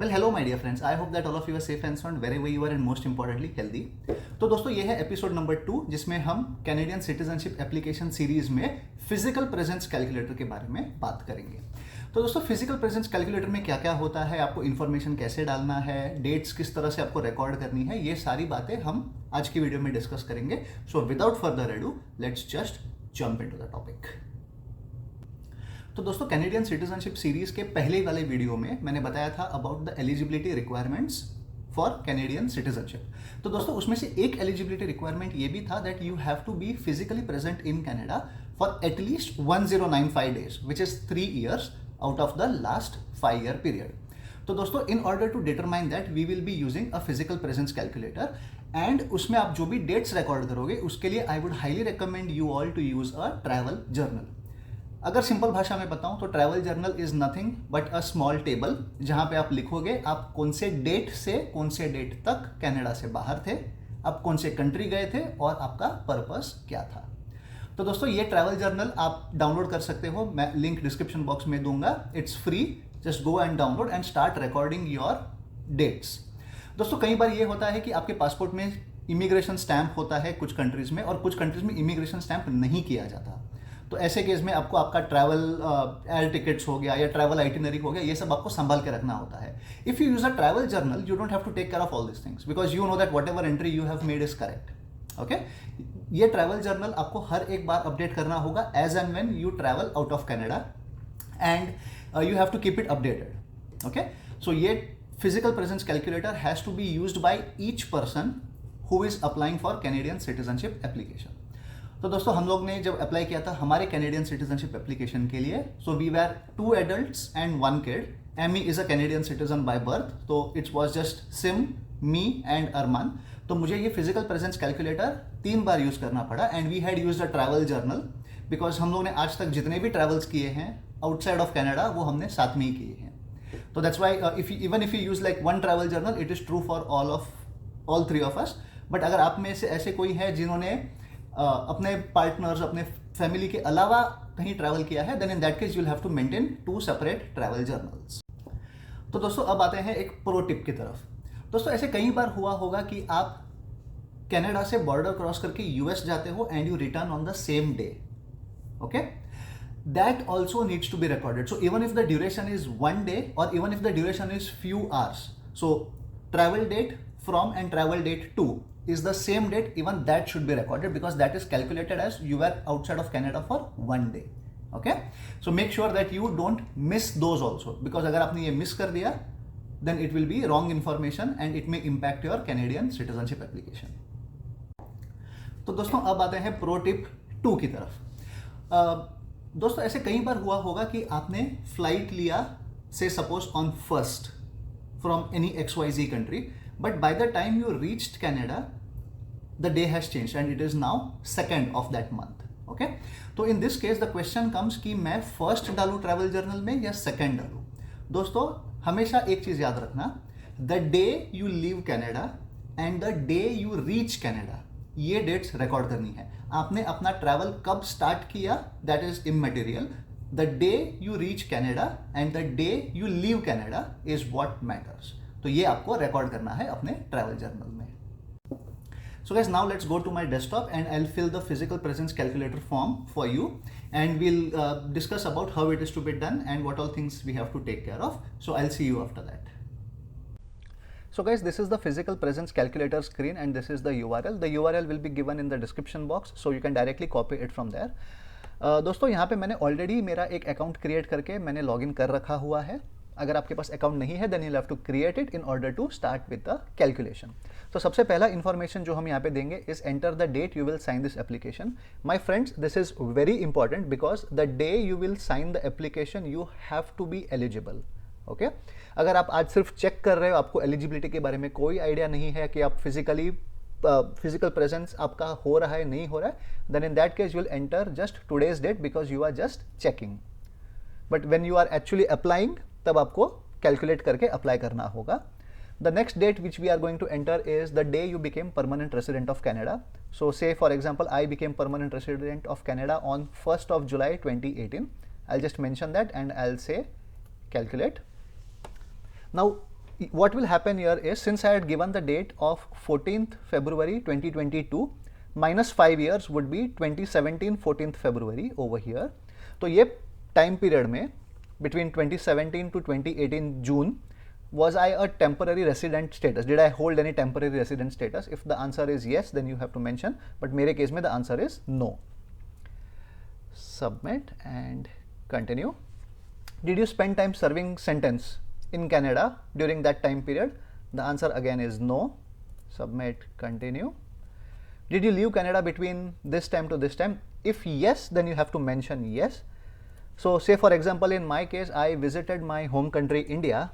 Well hello my dear friends, I hope that all of you are safe and sound wherever you are and most importantly healthy. तो दोस्तों ये है episode number 2 जिसमें हम Canadian citizenship application series में physical presence calculator के बारे में बात करेंगे। तो दोस्तों फिजिकल प्रेजेंस कैलकुलेटर में क्या क्या होता है, आपको इन्फॉर्मेशन कैसे डालना है, डेट्स किस तरह से आपको रिकॉर्ड करनी है, ये सारी बातें हम आज की वीडियो में डिस्कस करेंगे। So without further edu let's just jump into the topic. तो दोस्तों कैनेडियन सिटीजनशिप सीरीज के पहले वाले वीडियो में मैंने बताया था about the eligibility requirements for Canadian citizenship. तो दोस्तों उसमें से एक एलिजिबिलिटी रिक्वायरमेंट ये भी था that you have to be physically present in Canada for at least 1095 days which is 3 years out of the last 5 year period. तो दोस्तों in order to determine that we will be using a physical presence calculator and उसमें आप जो भी dates record करोगे उसके लिए I would highly recommend you all to use a travel journal. अगर सिंपल भाषा में बताऊं तो travel journal is nothing but a small table जहां पे आप लिखोगे आप कौन से डेट से कौन से डेट तक कनाडा से बाहर थे, आप कौन से कंट्री गए थे और आपका पर्पस क्या था। तो दोस्तों ये ट्रैवल जर्नल आप डाउनलोड कर सकते हो, मैं लिंक डिस्क्रिप्शन बॉक्स में दूंगा। It's free, just go and download and start recording your dates. दोस्तों कई बार ये होता है कि आपके पासपोर्ट में इमिग्रेशन स्टैंप होता है कुछ कंट्रीज में और कुछ कंट्रीज में इमिग्रेशन स्टैंप नहीं किया जाता। तो ऐसे केस में आपको आपका ट्रैवल एयर टिकट्स हो गया या ट्रैवल आइटिनरी हो गया, ये सब आपको संभाल के रखना होता है। If you use a travel journal you don't have to take care of all this things because you know that whatever entry you have made is correct. Okay, ये ट्रैवल जर्नल आपको हर एक बार update करना होगा as and when you travel out of Canada and you have to keep it updated. Okay, so ये physical presence calculator has to be used by each person who is applying for Canadian citizenship application. तो दोस्तों हम लोग ने जब apply किया था हमारे कैनेडियन सिटीजनशिप एप्लीकेशन के लिए, so we were 2 adults and 1 kid. Amy is a Canadian citizen by birth, तो it's was just Sim, me and Arman. तो मुझे ये फिजिकल प्रेजेंस कैलकुलेटर 3 बार यूज करना पड़ा and we had use a travel journal because हम लोग ने आज तक जितने भी ट्रैवल्स किए हैं आउटसाइड ऑफ कनाडा वो हमने साथ में ही किए हैं। तो that's why even if you use like 1 travel journal it is true for all 3 of us। But अगर आप में से ऐसे कोई है जिन्होंने अपने पार्टनर्स अपने फैमिली के अलावा कहीं ट्रैवल किया है, then in that case you will have to maintain 2 separate travel journals. तो दोस्तों अब आते हैं एक प्रो टिप की तरफ। दोस्तों ऐसे कई बार हुआ होगा कि आप कनाडा से बॉर्डर क्रॉस करके यूएस जाते हो and you return on the same day. Okay, that also needs to be recorded. So even if the duration is 1 day और even if the duration is few hours, so travel date from and travel date to is the same date, even that should be recorded because that is calculated as you were outside of Canada for 1 day. Okay, so make sure that you don't miss those also because अगर आपने ये miss कर दिया then it will be wrong information and it may impact your Canadian citizenship application. तो दोस्तों अब आते हैं प्रो टिप 2 की तरफ। दोस्तों ऐसे कई बार हुआ होगा कि आपने फ्लाइट लिया से suppose on 1st from any XYZ country, but by the time you reached Canada the day has changed and it is now 2nd of that month. Okay, तो in this case the question comes कि मैं first डालूं travel journal में या second डालूं। दोस्तों हमेशा एक चीज याद रखना, the day you leave Canada and the day you reach Canada, ये डेट्स रिकॉर्ड करनी है। आपने अपना ट्रैवल कब स्टार्ट किया that is immaterial, the day you reach Canada and the day you leave Canada is what matters। तो ये आपको रिकॉर्ड करना है अपने ट्रैवल जर्नल में। So guys, now let's go to my desktop and I'll fill the physical presence calculator form for you and we'll discuss about how it is to be done and what all things we have to take care of. So I'll see you after that. So guys, this is the physical presence calculator screen and this is the URL. The URL will be given in the description box so you can directly copy it from there. दोस्तों यहाँ पे मैंने already मेरा एक account create करके मैंने login कर रखा हुआ है। अगर आपके पास अकाउंट नहीं है then you have to create it in order to start with the calculation. तो सबसे पहला इन्फॉर्मेशन जो हम यहाँ पे देंगे is enter the date you will sign this application. My friends, this is very important because the day you will sign the application you have to be eligible. Okay, अगर आप आज सिर्फ चेक कर रहे हो, आपको एलिजिबिलिटी के बारे में कोई आइडिया नहीं है कि आप फिजिकल प्रेजेंस आपका हो रहा है नहीं हो रहा है, then in that case you will enter just today's date because you are just checking. But when you are actually applying तब आपको कैलकुलेट करके अप्लाई करना होगा। The next date which we are going to enter is the day you became permanent resident of Canada. So say for example I became permanent resident of Canada on 1st of July 2018। I just mention that and I will say calculate. Now what will happen here is, since I had given the date of 14th February 2022, minus 5 years would be 2017 14th February over here. तो ये time period में between 2017 to 2018 June, was I a temporary resident status? Did I hold any temporary resident status? If the answer is yes, then you have to mention, but मेरे case में the answer is no. Submit and continue. Did you spend time serving sentence in Canada during that time period? The answer again is no. Submit, continue. Did you leave Canada between this time to this time? If yes, then you have to mention yes. So say for example, in my case, I visited my home country India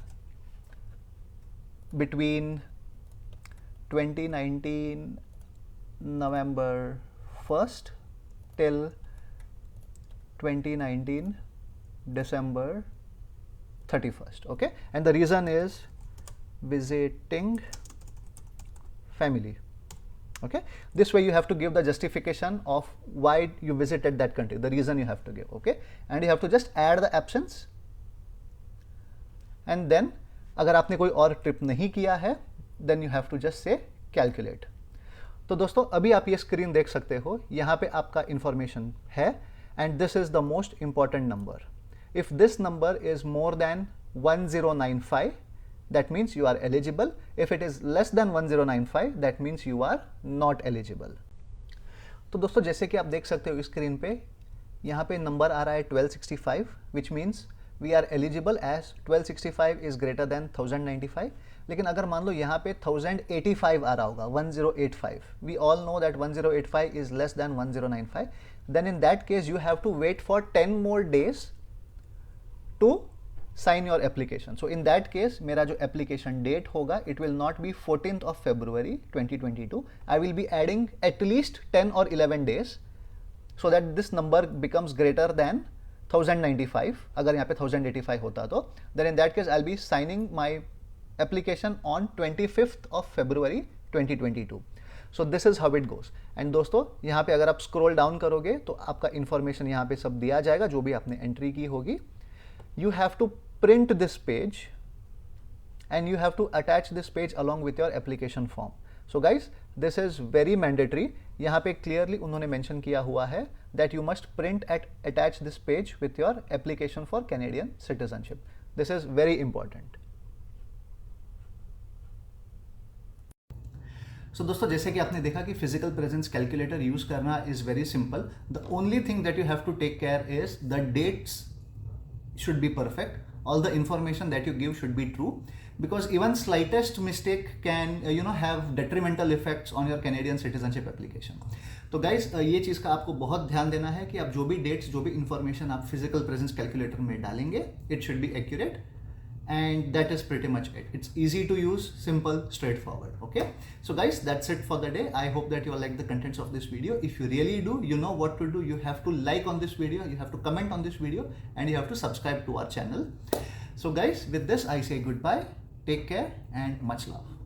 between 2019 November 1st till 2019 December 31st. Okay, and the reason is visiting family. Okay, this way you have to give the justification of why you visited that country, the reason you have to give. Okay, and you have to just add the absence, and then अगर आपने कोई और trip नहीं किया है, then you have to just say calculate. तो दोस्तों अभी आप ये स्क्रीन देख सकते हो, यहाँ पे आपका इंफॉर्मेशन है, and this is the most important number. If this number is more than 1095, that means you are eligible. If it is less than 1095, that means you are not eligible. तो दोस्तों जैसे कि आप देख सकते हो स्क्रीन पे, यहाँ पे नंबर आ रहा है 1265, which means we are eligible as 1265 is greater than 1095. लेकिन अगर मान लो यहाँ पे 1085 आ रहा होगा, 1085, we all know that 1085 is less than 1095, then in that case you have to wait for 10 more days to sign your application. So in that case मेरा जो application date होगा, it will not be 14th of February 2022. I will be adding at least 10 or 11 days so that this number becomes greater than 1095. अगर यहाँ पे 1085 होता तो then in that case I'll be signing my application on 25th of February 2022. So this is how it goes. And दोस्तों यहाँ पे अगर आप scroll down करोगे तो आपका information यहाँ पे सब दिया जाएगा जो भी आपने entry की होगी. You have to print this page and you have to attach this page along with your application form. So guys, this is very mandatory. यहाँ पे clearly उन्होंने mention किया हुआ है that you must print and attach this page with your application for Canadian citizenship. This is very important. So दोस्तों जैसे कि आपने देखा कि फिजिकल प्रेजेंस कैलकुलेटर यूज करना is very simple. The only thing that you have to take care is the dates should be perfect. All the information that you give should be true, because even slightest mistake can have detrimental effects on your Canadian citizenship application. तो guys ये चीज़ का आपको बहुत ध्यान देना है कि आप जो भी dates, जो भी information आप physical presence calculator में डालेंगे, it should be accurate, and that is pretty much it. It's easy to use, simple, straightforward. Okay, so guys, that's it for the day. I hope that you all like the contents of this video. If you really do, you know what to do. You have to like on this video, you have to comment on this video, and you have to subscribe to our channel. So guys, with this I say goodbye, take care, and much love.